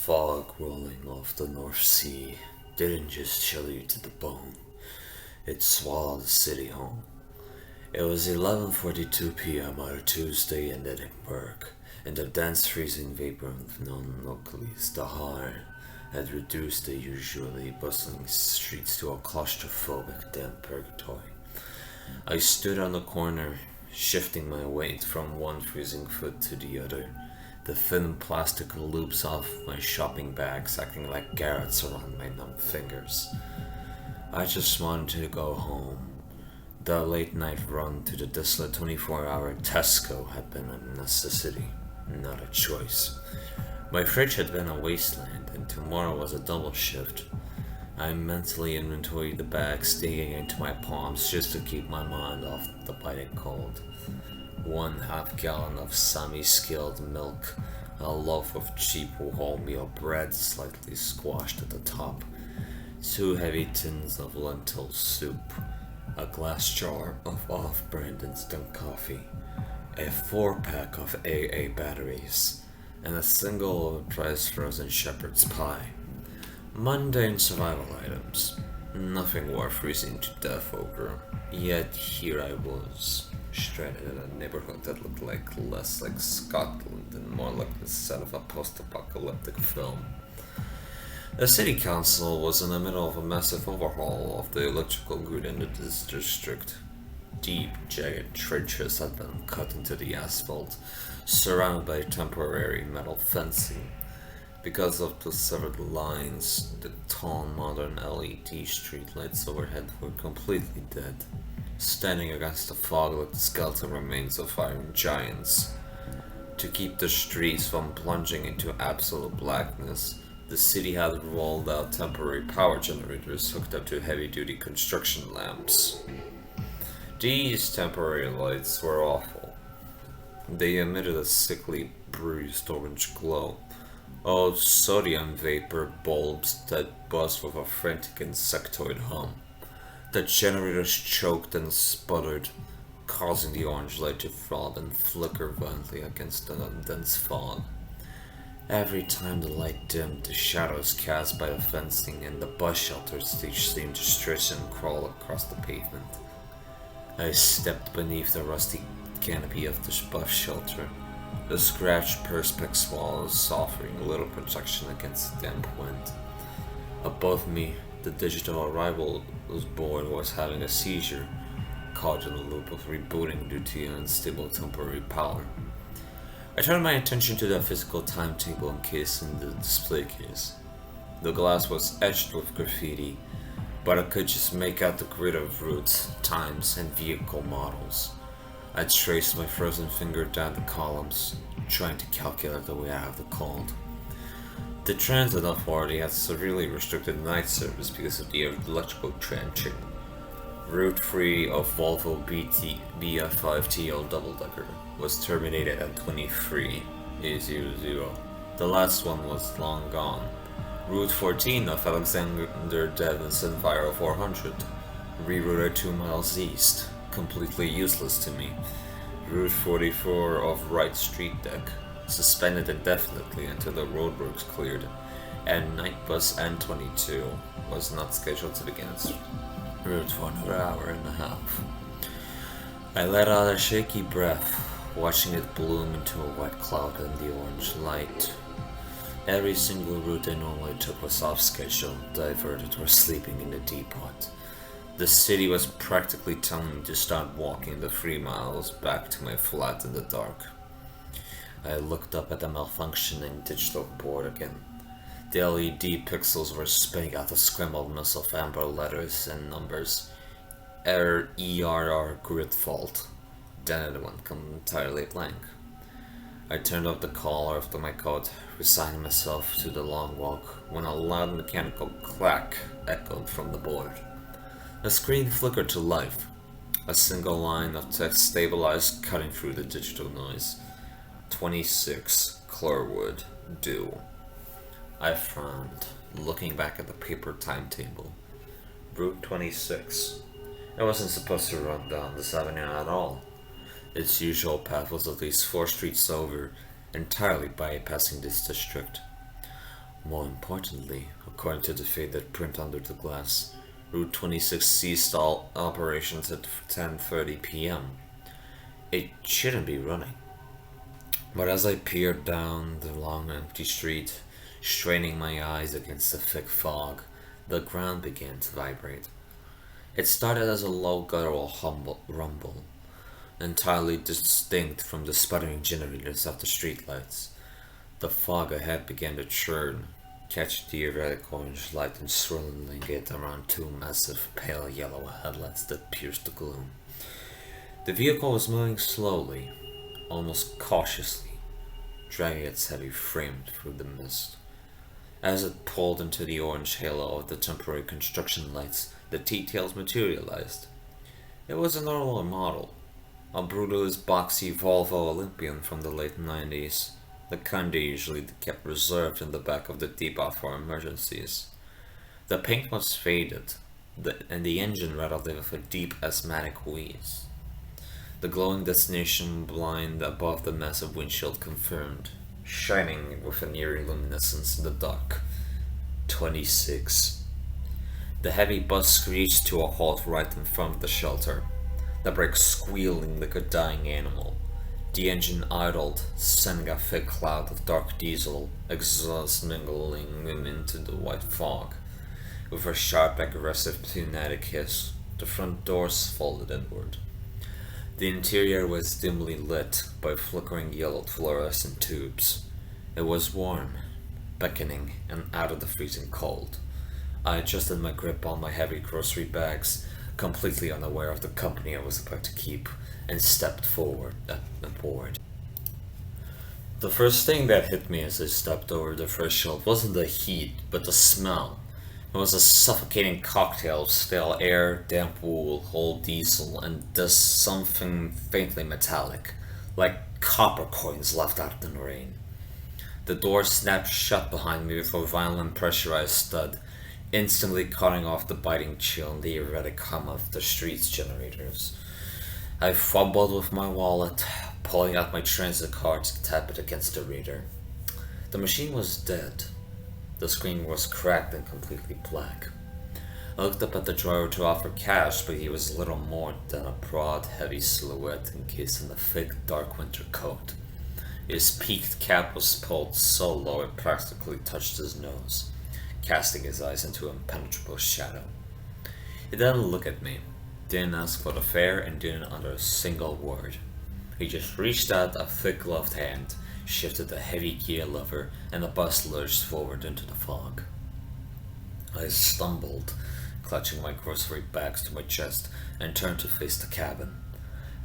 fog rolling off the North Sea didn't just chill you to the bone, it swallowed the city whole. It was 11:42 p.m. on a Tuesday in Edinburgh, and the dense freezing vapor of non-localies, the high, had reduced the usually bustling streets to a claustrophobic damp purgatory. I stood on the corner, shifting my weight from one freezing foot to the other, the thin plastic loops off my shopping bags acting like garrots around my numb fingers. I just wanted to go home. The late night run to the desolate 24-hour Tesco had been a necessity, not a choice. My fridge had been a wasteland, and tomorrow was a double shift. I mentally inventoried the bags digging into my palms just to keep my mind off the biting cold. 1/2 gallon of semi-skilled milk, a loaf of cheap wholemeal bread slightly squashed at the top, 2 heavy tins of lentil soup, a glass jar of off-brand instant coffee, a 4-pack of AA batteries, and a single overpriced frozen shepherd's pie. Mundane survival items, nothing worth freezing to death over. Yet here I was, stranded in a neighborhood that looked less like Scotland and more like the set of a post-apocalyptic film. The city council was in the middle of a massive overhaul of the electrical grid in this district. Deep, jagged trenches had been cut into the asphalt, surrounded by temporary metal fencing. Because of the severed lines, the tall modern LED streetlights overhead were completely dead, standing against the fog like the skeleton remains of iron giants. To keep the streets from plunging into absolute blackness, the city had rolled out temporary power generators hooked up to heavy-duty construction lamps. These temporary lights were awful. They emitted a sickly, bruised orange glow. Oh, sodium vapor bulbs that buzzed with a frantic insectoid hum. The generators choked and sputtered, causing the orange light to throb and flicker violently against the dense fog. Every time the light dimmed, the shadows cast by the fencing and the bus shelters seemed to stretch and crawl across the pavement. I stepped beneath the rusty canopy of the bus shelter, the scratched perspex walls offering little protection against the damp wind. Above me, the digital arrivals board was having a seizure, caught in a loop of rebooting due to unstable temporary power. I turned my attention to the physical timetable encased in the display case. The glass was etched with graffiti, but I could just make out the grid of routes, times, and vehicle models. I traced my frozen finger down the columns, trying to calculate the way out of the cold. The transit authority had severely restricted night service because of the electrical trenching. Route 3 of Volvo BF5TL double-decker was terminated at 23:00. The last one was long gone. Route 14 of Alexander Davidson Viro 400, rerouted 2 miles east, completely useless to me. Route 44 of Wright Street Deck, suspended indefinitely until the roadworks cleared, and night bus N22 was not scheduled to begin its route for another hour and a half. I let out a shaky breath, watching it bloom into a white cloud in the orange light. Every single route I normally took was off schedule, diverted, or sleeping in the depot. The city was practically telling me to start walking the 3 miles back to my flat in the dark. I looked up at the malfunctioning digital board again. The LED pixels were spinning out a scrambled mess of amber letters and numbers. Error ERR grid fault. Then it went entirely blank. I turned up the collar of my coat, resigning myself to the long walk, when a loud mechanical clack echoed from the board. The screen flickered to life, a single line of text stabilized, cutting through the digital noise. 26 Clearwood, due. I frowned, looking back at the paper timetable. Route 26. I wasn't supposed to run down this avenue at all. Its usual path was at least 4 streets over, entirely bypassing this district. More importantly, according to the faded print under the glass, Route 26 ceased all operations at 10:30 p.m. It shouldn't be running. But as I peered down the long empty street, straining my eyes against the thick fog, the ground began to vibrate. It started as a low guttural rumble, entirely distinct from the sputtering generators of the streetlights. The fog ahead began to churn, catching the erratic orange light and swirling it around two massive pale yellow headlights that pierced the gloom. The vehicle was moving slowly, almost cautiously, dragging its heavy frame through the mist. As it pulled into the orange halo of the temporary construction lights, the details materialized. It was an earlier model, a brutalist boxy Volvo Olympian from the late 90s, the kind they usually kept reserved in the back of the depot for emergencies. The paint was faded, and the engine rattled with a deep asthmatic wheeze. The glowing destination blind above the massive windshield confirmed, shining with an eerie luminescence in the dark. 26. The heavy bus screeched to a halt right in front of the shelter, the brakes squealing like a dying animal. The engine idled, sending a thick cloud of dark diesel exhaust mingling into the white fog. With a sharp, aggressive pneumatic hiss, the front doors folded inward. The interior was dimly lit by flickering yellow fluorescent tubes. It was warm, beckoning, and out of the freezing cold. I adjusted my grip on my heavy grocery bags, completely unaware of the company I was about to keep, and stepped forward aboard. The first thing that hit me as I stepped over the threshold wasn't the heat, but the smell. It was a suffocating cocktail of stale air, damp wool, old diesel, and this something faintly metallic, like copper coins left out in the rain. The door snapped shut behind me with a violent pressurized thud, instantly cutting off the biting chill and the erratic hum of the street's generators. I fumbled with my wallet, pulling out my transit card to tap it against the reader. The machine was dead. The screen was cracked and completely black. I looked up at the driver to offer cash, but he was little more than a broad, heavy silhouette encased in a thick, dark winter coat. His peaked cap was pulled so low it practically touched his nose, casting his eyes into impenetrable shadow. He didn't look at me, didn't ask for the fare, and didn't utter a single word. He just reached out a thick gloved hand, shifted the heavy gear lever, and the bus lurched forward into the fog. I stumbled, clutching my grocery bags to my chest, and turned to face the cabin.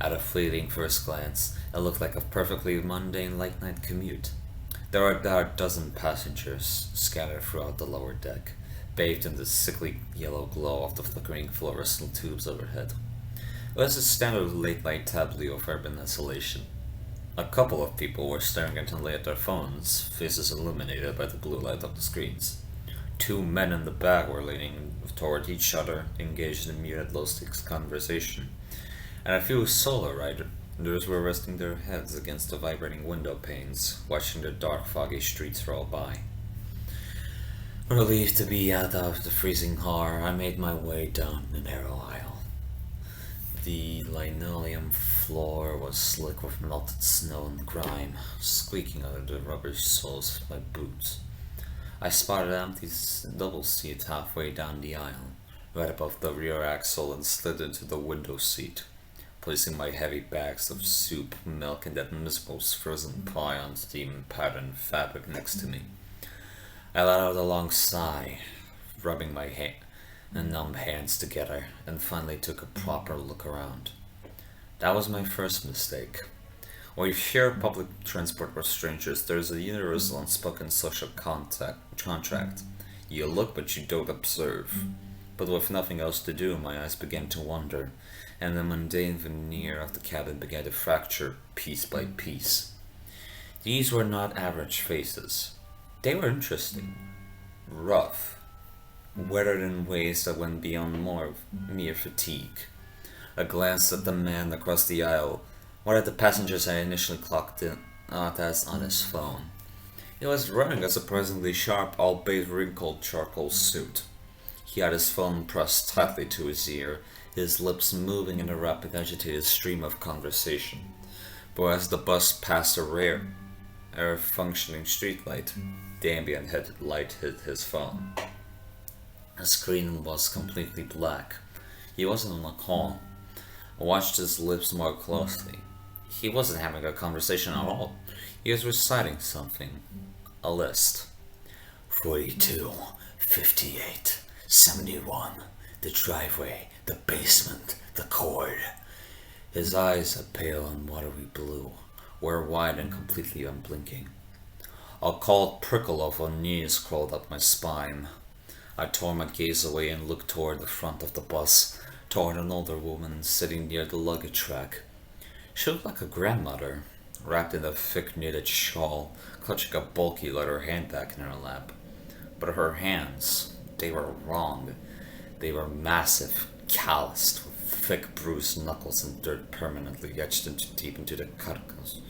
At a fleeting first glance, it looked like a perfectly mundane late-night commute. There were about a dozen passengers scattered throughout the lower deck, bathed in the sickly yellow glow of the flickering fluorescent tubes overhead. It was a standard late-night tableau of urban isolation. A couple of people were staring intently at their phones, faces illuminated by the blue light of the screens. Two men in the back were leaning toward each other, engaged in muted low-stakes conversation, and a few solo riders were resting their heads against the vibrating window panes, watching the dark, foggy streets roll by. Relieved to be out of the freezing horror, I made my way down the narrow aisle. The linoleum floor was slick with melted snow and grime, squeaking under the rubber soles of my boots. I spotted an empty double seat halfway down the aisle, right above the rear axle, and slid into the window seat, placing my heavy bags of soup, milk, and that miserable frozen pie on steam patterned fabric next to me. I let out a long sigh, rubbing my numb hands together, and finally took a proper look around. That was my first mistake. When you share public transport with strangers, there's a universal unspoken social contract. You look, but you don't observe. But with nothing else to do, my eyes began to wander, and the mundane veneer of the cabin began to fracture piece by piece. These were not average faces. They were interesting, rough, weathered in ways that went beyond mere fatigue. A glance at the man across the aisle, one of the passengers I initially clocked in as on his phone. He was wearing a surprisingly sharp, albeit wrinkled charcoal suit. He had his phone pressed tightly to his ear, his lips moving in a rapid, agitated stream of conversation. But as the bus passed a rare, functioning streetlight, the ambient light hit his phone. The screen was completely black. He wasn't on a call. I watched his lips more closely. He wasn't having a conversation at all. He was reciting something. A list. 42, 58, 71. The driveway, the basement, the cord. His eyes, a pale and watery blue, were wide and completely unblinking. A cold prickle of unease crawled up my spine. I tore my gaze away and looked toward the front of the bus, toward an older woman sitting near the luggage rack. She looked like a grandmother, wrapped in a thick knitted shawl, clutching a bulky leather handbag in her lap. But her hands, they were wrong. They were massive, calloused, with thick bruised knuckles and dirt permanently etched deep into the cuticles.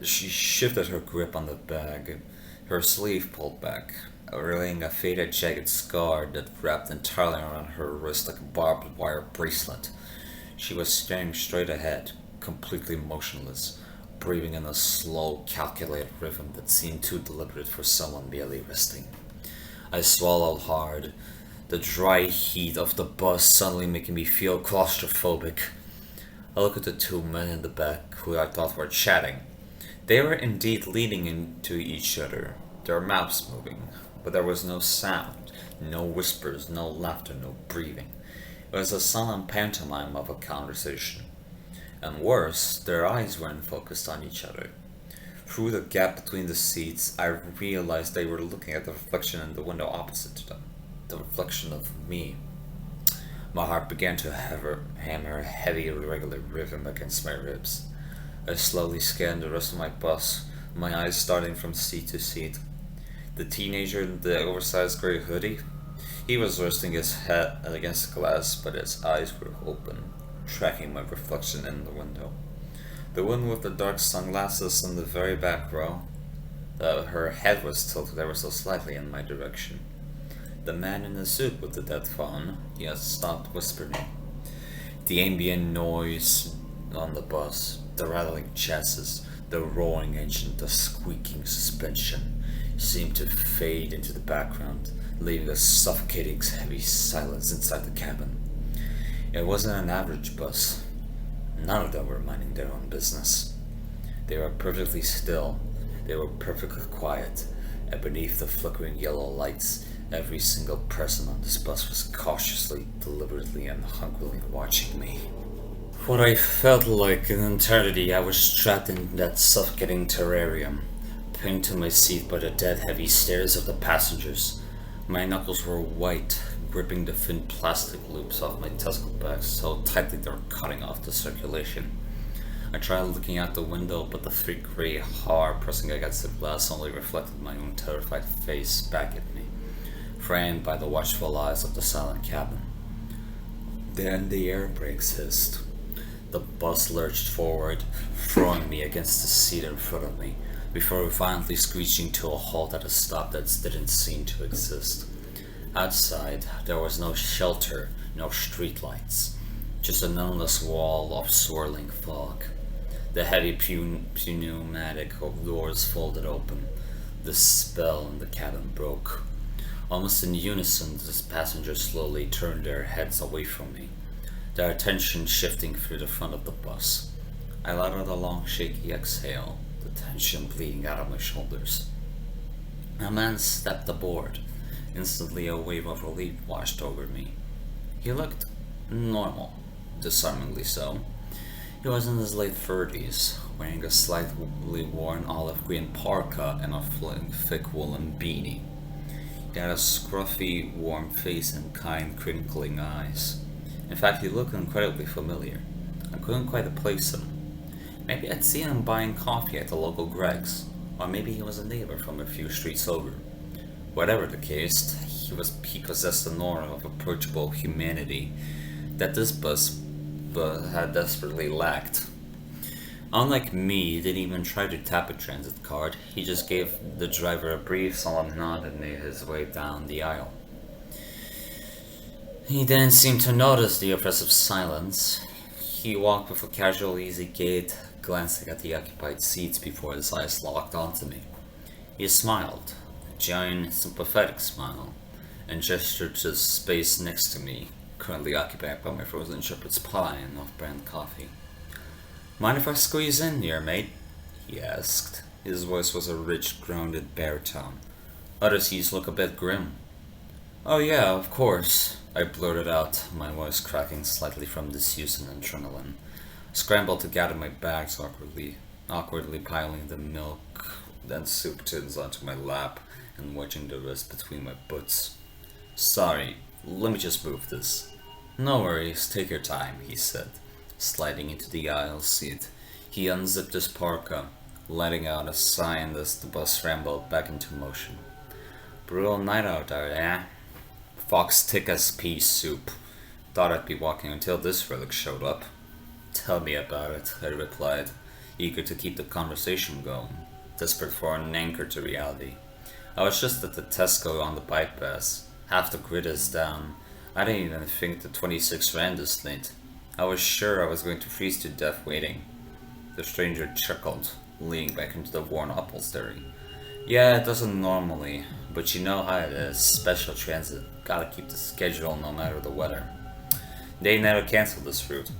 She shifted her grip on the bag, her sleeve pulled back, revealing a faded, jagged scar that wrapped entirely around her wrist like a barbed wire bracelet. She was staring straight ahead, completely motionless, breathing in a slow, calculated rhythm that seemed too deliberate for someone merely resting. I swallowed hard, the dry heat of the bus suddenly making me feel claustrophobic. I looked at the two men in the back who I thought were chatting. They were indeed leaning into each other, their mouths moving, but there was no sound, no whispers, no laughter, no breathing. It was a solemn pantomime of a conversation. And worse, their eyes weren't focused on each other. Through the gap between the seats, I realized they were looking at the reflection in the window opposite to them, the reflection of me. My heart began to hammer a heavy, irregular rhythm against my ribs. I slowly scanned the rest of my bus, my eyes starting from seat to seat. The teenager in the oversized gray hoodie, he was resting his head against the glass, but his eyes were open, tracking my reflection in the window. The one with the dark sunglasses in the very back row, her head was tilted ever so slightly in my direction. The man in the suit with the dead phone, he had stopped whispering. The ambient noise on the bus, the rattling chassis, the roaring engine, the squeaking suspension, seemed to fade into the background, leaving a suffocating heavy silence inside the cabin. It wasn't an average bus. None of them were minding their own business. They were perfectly still, they were perfectly quiet, and beneath the flickering yellow lights, every single person on this bus was cautiously, deliberately, and hungrily watching me. For what I felt like an eternity, I was trapped in that suffocating terrarium, pinned to my seat by the dead heavy stares of the passengers. My knuckles were white, gripping the thin plastic loops off my testicle bags so tightly they were cutting off the circulation. I tried looking out the window, but the thick gray hair pressing against the glass only reflected my own terrified face back at me, framed by the watchful eyes of the silent cabin. Then the air brakes hissed. The bus lurched forward, throwing me against the seat in front of me, before violently screeching to a halt at a stop that didn't seem to exist. Outside, there was no shelter, no streetlights, just an endless wall of swirling fog. The heavy pneumatic doors folded open. The spell in the cabin broke. Almost in unison, the passengers slowly turned their heads away from me, their attention shifting through the front of the bus. I let out a long, shaky exhale, the tension bleeding out of my shoulders. A man stepped aboard. Instantly, a wave of relief washed over me. He looked normal, disarmingly so. He was in his late 30s, wearing a slightly worn olive green parka and a thick woolen beanie. He had a scruffy, warm face and kind, crinkling eyes. In fact, he looked incredibly familiar. I couldn't quite place him. Maybe I'd seen him buying coffee at the local Greg's, or maybe he was a neighbor from a few streets over. Whatever the case, he possessed an aura of approachable humanity that this bus had desperately lacked. Unlike me, he didn't even try to tap a transit card. He just gave the driver a brief, solemn nod and made his way down the aisle. He didn't seem to notice the oppressive silence. He walked with a casual, easy gait, glancing at the occupied seats before his eyes locked onto me. He smiled, a genuine, sympathetic smile, and gestured to the space next to me, currently occupied by my frozen shepherd's pie and off-brand coffee. "Mind if I squeeze in here, mate?" he asked. His voice was a rich, grounded baritone. Other seats look a bit grim. "Oh yeah, of course," I blurted out, my voice cracking slightly from disuse and adrenaline. I scrambled to gather my bags awkwardly piling the milk and soup tins onto my lap and wedging the rest between my butts. "Sorry, let me just move this." "No worries, take your time," he said. Sliding into the aisle seat, he unzipped his parka, letting out a sigh as the bus rambled back into motion. "Brutal night out there, eh?" "Fox thick as pea soup. Thought I'd be walking until this relic showed up." "Tell me about it," I replied, eager to keep the conversation going, desperate for an anchor to reality. "I was just at the Tesco on the bike pass. Half the grid is down. I didn't even think the 26 ran this late. I was sure I was going to freeze to death waiting." The stranger chuckled, leaning back into the worn upholstery. "Yeah, it doesn't normally, but you know how it is. Special transit. Gotta keep the schedule no matter the weather. They never cancel this route."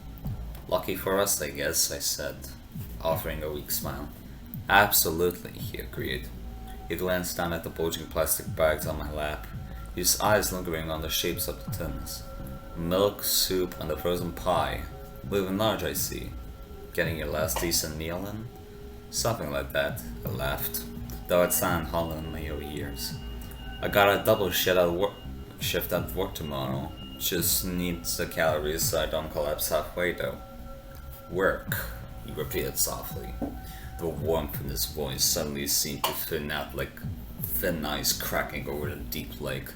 "Lucky for us, I guess," I said, offering a weak smile. "Absolutely," he agreed. He glanced down at the bulging plastic bags on my lap, his eyes lingering on the shapes of the tins. "Milk, soup, and a frozen pie. Living large, I see. Getting your last decent meal in?" "Something like that," I laughed, though it sounded hollow in my ears. "I got a double shift at work tomorrow. Just needs the calories so I don't collapse halfway though." "Work," he repeated softly. The warmth in his voice suddenly seemed to thin out like thin ice cracking over the deep lake.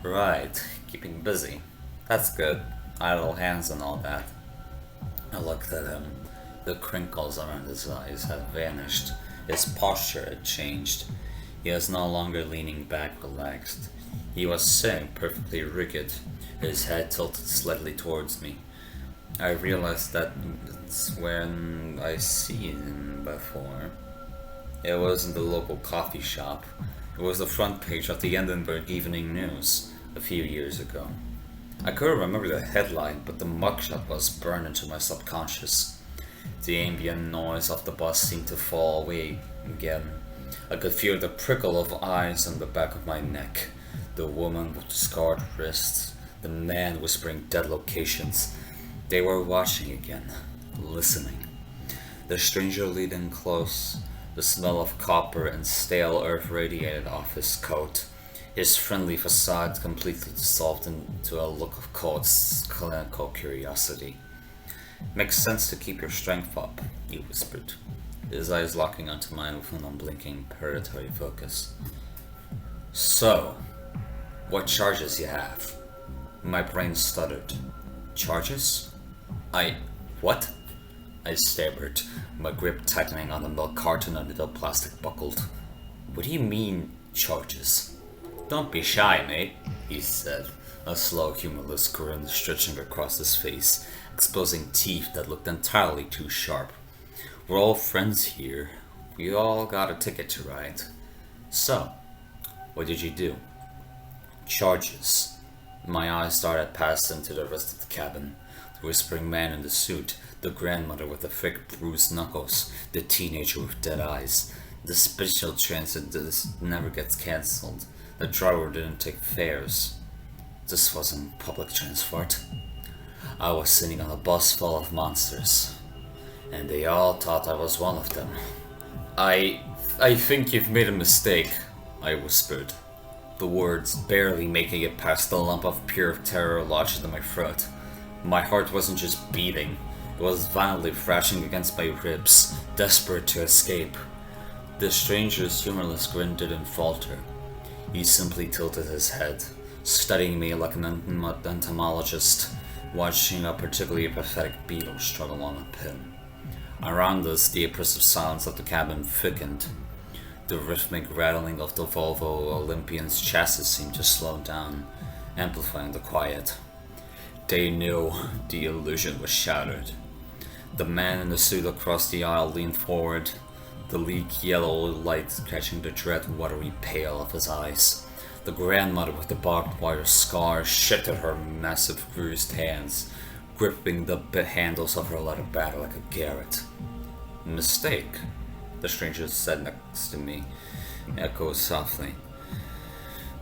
"Right, keeping busy. That's good. Idle hands and all that." I looked at him. The crinkles around his eyes had vanished. His posture had changed. He was no longer leaning back relaxed. He was sitting perfectly rigid, his head tilted slightly towards me. I realized that when I seen him before. It wasn't the local coffee shop. It was the front page of the Edinburgh Evening News a few years ago. I couldn't remember the headline, but the mugshot was burned into my subconscious. The ambient noise of the bus seemed to fall away again. I could feel the prickle of eyes on the back of my neck, the woman with the scarred wrists, the man whispering dead locations. They were watching again, listening. The stranger leaned in close, the smell of copper and stale earth radiated off his coat. His friendly facade completely dissolved into a look of cold, clinical curiosity. "Makes sense to keep your strength up," he whispered, his eyes locking onto mine with an unblinking, predatory focus. "So, what charges you have?" My brain stuttered. "Charges? What?" I stammered, my grip tightening on the milk carton until the plastic buckled. "What do you mean, charges?" "Don't be shy, mate," he said, a slow, humorless grin stretching across his face, exposing teeth that looked entirely too sharp. "We're all friends here. We all got a ticket to ride. So, what did you do?" "Charges." My eyes darted past into the rest of the cabin. The whispering man in the suit, the grandmother with the thick bruised knuckles, the teenager with dead eyes. The special transit never gets cancelled. The driver didn't take fares. This wasn't public transport. I was sitting on a bus full of monsters, and they all thought I was one of them. I think you've made a mistake," I whispered, the words barely making it past the lump of pure terror lodged in my throat. My heart wasn't just beating, it was violently thrashing against my ribs, desperate to escape. The stranger's humorless grin didn't falter. He simply tilted his head, studying me like an entomologist, watching a particularly pathetic beetle struggle on a pin. Around us, the oppressive silence of the cabin thickened. The rhythmic rattling of the Volvo Olympian's chassis seemed to slow down, amplifying the quiet. They knew the illusion was shattered. The man in the suit across the aisle leaned forward, the leak yellow light catching the dread watery pale of his eyes. The grandmother with the barbed wire scar shifted her massive bruised hands, gripping the handles of her leather bag like a garrote. Mistake, the stranger said next to me, echoed softly.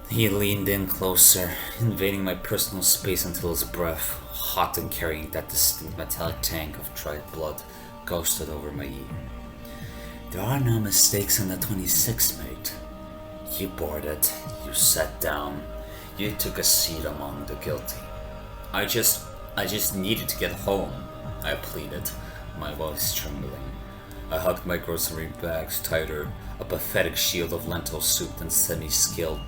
He leaned in closer, invading my personal space until his breath, hot and carrying that distinct metallic tang of dried blood, ghosted over my ear. There are no mistakes on the 26, mate. You boarded, you sat down, you took a seat among the guilty. I just needed to get home, I pleaded, my voice trembling. I hugged my grocery bags tighter, a pathetic shield of lentil soup and semi-skilled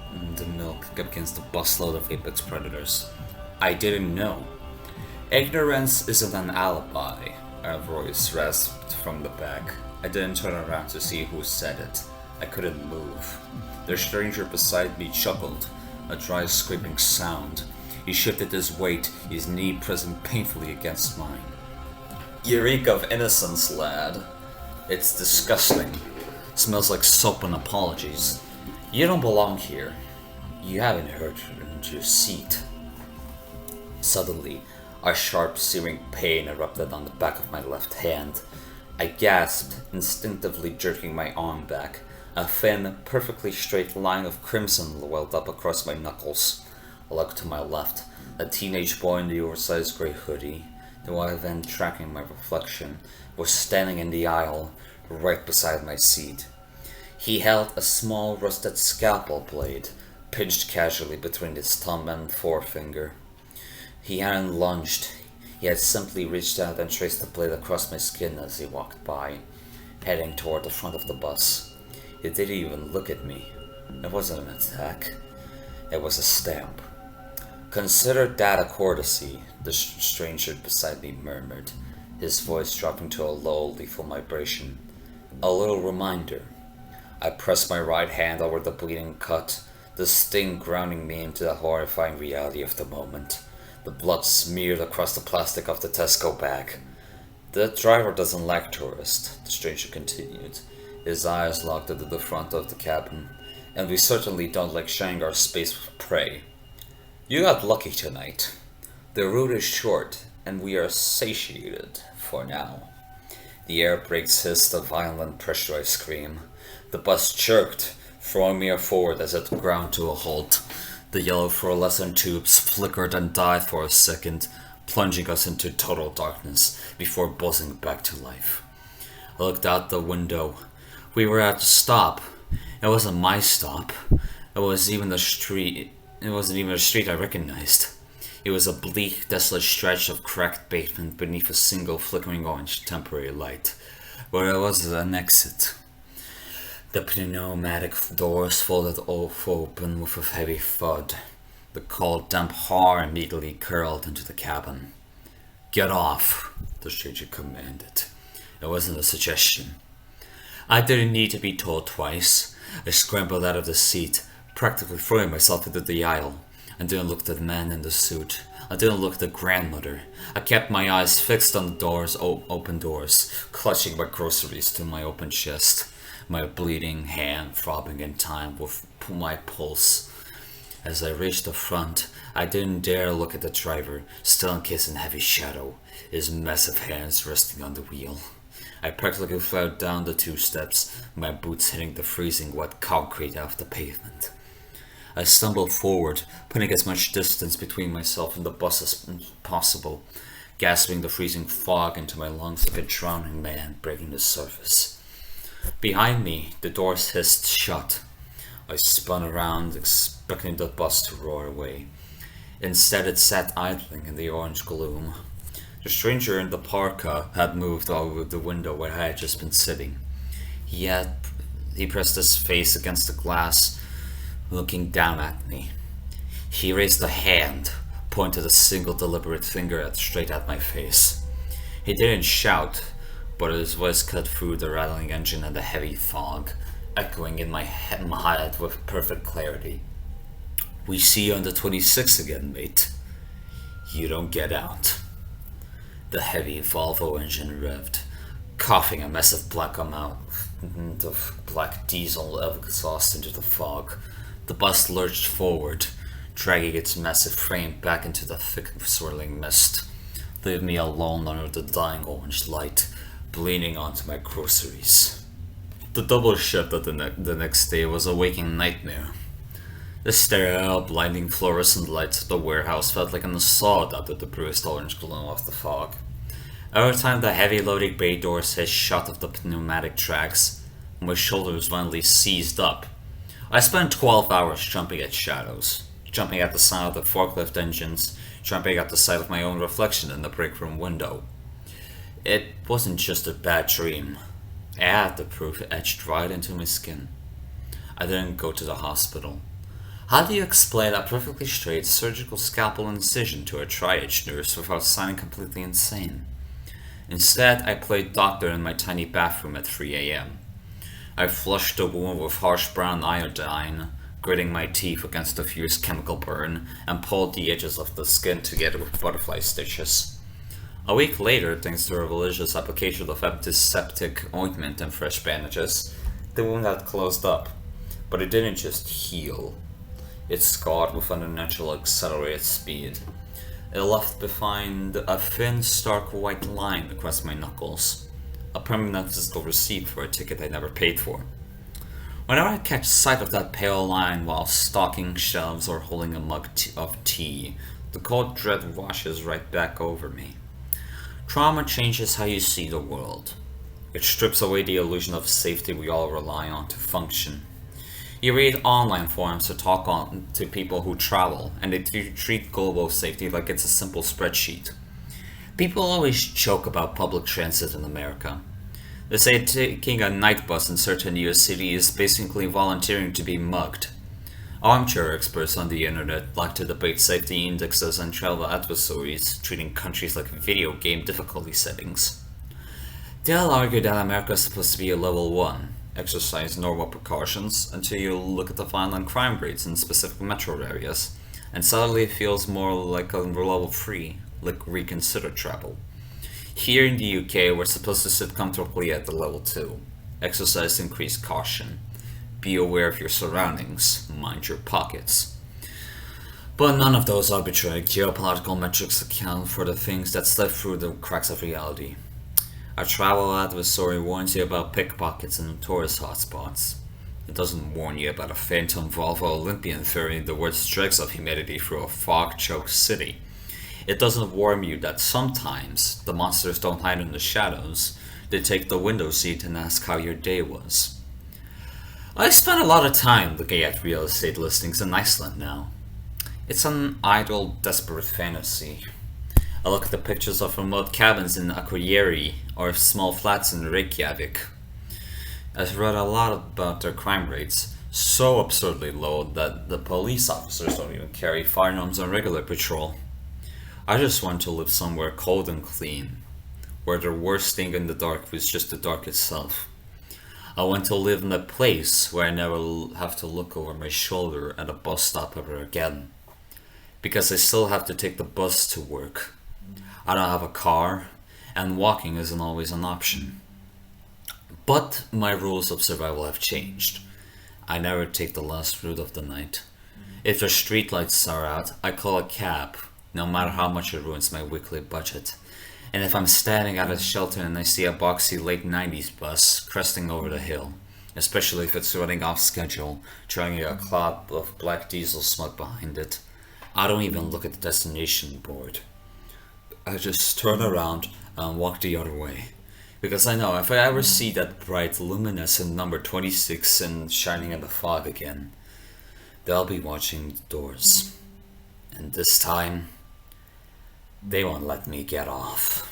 milk against the busload of apex predators. I didn't know. Ignorance isn't an alibi, a voice rasped from the back. I didn't turn around to see who said it. I couldn't move. The stranger beside me chuckled, a dry scraping sound. He shifted his weight, his knee pressing painfully against mine. You reek of innocence, lad. It's disgusting. Smells like soap and apologies. You don't belong here. You haven't earned your seat. Suddenly, a sharp, searing pain erupted on the back of my left hand. I gasped, instinctively jerking my arm back. A thin, perfectly straight line of crimson welled up across my knuckles. I looked to my left. A teenage boy in the oversized gray hoodie, the one then tracking my reflection, was standing in the aisle, right beside my seat. He held a small rusted scalpel blade, pinched casually between his thumb and forefinger. He hadn't lunged. He had simply reached out and traced the blade across my skin as he walked by, heading toward the front of the bus. He didn't even look at me. It wasn't an attack. It was a stamp. Consider that a courtesy, the stranger beside me murmured, his voice dropping to a low, lethal vibration. A little reminder. I pressed my right hand over the bleeding cut, the sting grounding me into the horrifying reality of the moment. The blood smeared across the plastic of the Tesco bag. The driver doesn't like tourists, the stranger continued, his eyes locked into the front of the cabin, and we certainly don't like sharing our space with prey. You got lucky tonight. The route is short, and we are satiated for now. The air brakes hissed a violent pressurized scream. The bus jerked, throwing me forward as it ground to a halt. The yellow fluorescent tubes flickered and died for a second, plunging us into total darkness before buzzing back to life. I looked out the window. We were at a stop. It wasn't my stop. It wasn't even a street I recognized. It was a bleak, desolate stretch of cracked pavement beneath a single flickering orange temporary light, where there was an exit. The pneumatic doors folded open with a heavy thud. The cold, damp horror immediately curled into the cabin. Get off, the stranger commanded. It wasn't a suggestion. I didn't need to be told twice. I scrambled out of the seat, practically throwing myself into the aisle. I didn't look at the man in the suit. I didn't look at the grandmother. I kept my eyes fixed on the doors, open doors, clutching my groceries to my open chest, my bleeding hand throbbing in time with my pulse. As I reached the front, I didn't dare look at the driver, still encased in heavy shadow, his massive hands resting on the wheel. I practically fell down the 2 steps, my boots hitting the freezing wet concrete of the pavement. I stumbled forward, putting as much distance between myself and the bus as possible, gasping the freezing fog into my lungs like a drowning man breaking the surface. Behind me, the doors hissed shut. I spun around, expecting the bus to roar away. Instead, it sat idling in the orange gloom. The stranger in the parka had moved over the window where I had just been sitting. He pressed his face against the glass, looking down at me. He raised a hand, pointed a single deliberate finger straight at my face. He didn't shout, but his voice cut through the rattling engine and the heavy fog, echoing in my head with perfect clarity. "We see you on the 26th again, mate. You don't get out." The heavy Volvo engine revved, coughing a massive black amount of black diesel exhaust into the fog. The bus lurched forward, dragging its massive frame back into the thick swirling mist, leaving me alone under the dying orange light, bleeding onto my groceries. The double shift of the next day was a waking nightmare. The sterile, blinding fluorescent lights of the warehouse felt like an assault out of the bruised orange gloom of the fog. Every time the heavy loading bay doors hit shut of the pneumatic tracks, my shoulders finally seized up. I spent 12 hours jumping at shadows, jumping at the sound of the forklift engines, jumping at the sight of my own reflection in the break room window. It wasn't just a bad dream. I had the proof etched right into my skin. I didn't go to the hospital. How do you explain a perfectly straight surgical scalpel incision to a triage nurse without sounding completely insane? Instead, I played doctor in my tiny bathroom at 3 a.m. I flushed the wound with harsh brown iodine, gritting my teeth against the fierce chemical burn, and pulled the edges of the skin together with butterfly stitches. A week later, thanks to a religious application of antiseptic ointment and fresh bandages, the wound had closed up. But it didn't just heal. It scarred with an unnatural accelerated speed. It left behind a thin, stark white line across my knuckles, a permanent physical receipt for a ticket I never paid for. Whenever I catch sight of that pale line while stocking shelves or holding a mug of tea, the cold dread washes right back over me. Trauma changes how you see the world. It strips away the illusion of safety we all rely on to function. You read online forums to talk to people who travel, and they treat global safety like it's a simple spreadsheet. People always joke about public transit in America. They say taking a night bus in certain US cities is basically volunteering to be mugged. Armchair experts on the internet like to debate safety indexes and travel advisories, treating countries like video game difficulty settings. They'll argue that America is supposed to be a level 1, exercise normal precautions, until you look at the violent crime rates in specific metro areas, and suddenly it feels more like a level 3, like reconsider travel. Here in the UK, we're supposed to sit comfortably at the level 2, exercise increased caution, be aware of your surroundings, mind your pockets. But none of those arbitrary geopolitical metrics account for the things that slip through the cracks of reality. Our travel advisory warns you about pickpockets and tourist hotspots. It doesn't warn you about a phantom Volvo Olympian ferrying the worst dregs of humanity through a fog-choked city. It doesn't warn you that sometimes the monsters don't hide in the shadows. They take the window seat and ask how your day was. I spend a lot of time looking at real estate listings in Iceland now. It's an idle, desperate fantasy. I look at the pictures of remote cabins in Akureyri or small flats in Reykjavik. I've read a lot about their crime rates, so absurdly low that the police officers don't even carry firearms on regular patrol. I just want to live somewhere cold and clean, where the worst thing in the dark is just the dark itself. I want to live in a place where I never have to look over my shoulder at a bus stop ever again, because I still have to take the bus to work. I don't have a car, and walking isn't always an option. But my rules of survival have changed. I never take the last route of the night. If the streetlights are out, I call a cab, no matter how much it ruins my weekly budget. And if I'm standing at a shelter and I see a boxy late 90s bus cresting over the hill, especially if it's running off schedule, dragging a cloud of black diesel smoke behind it, I don't even look at the destination board. I just turn around and walk the other way. Because I know if I ever see that bright, luminescent number 26 and shining in the fog again, they'll be watching the doors. And this time, they won't let me get off.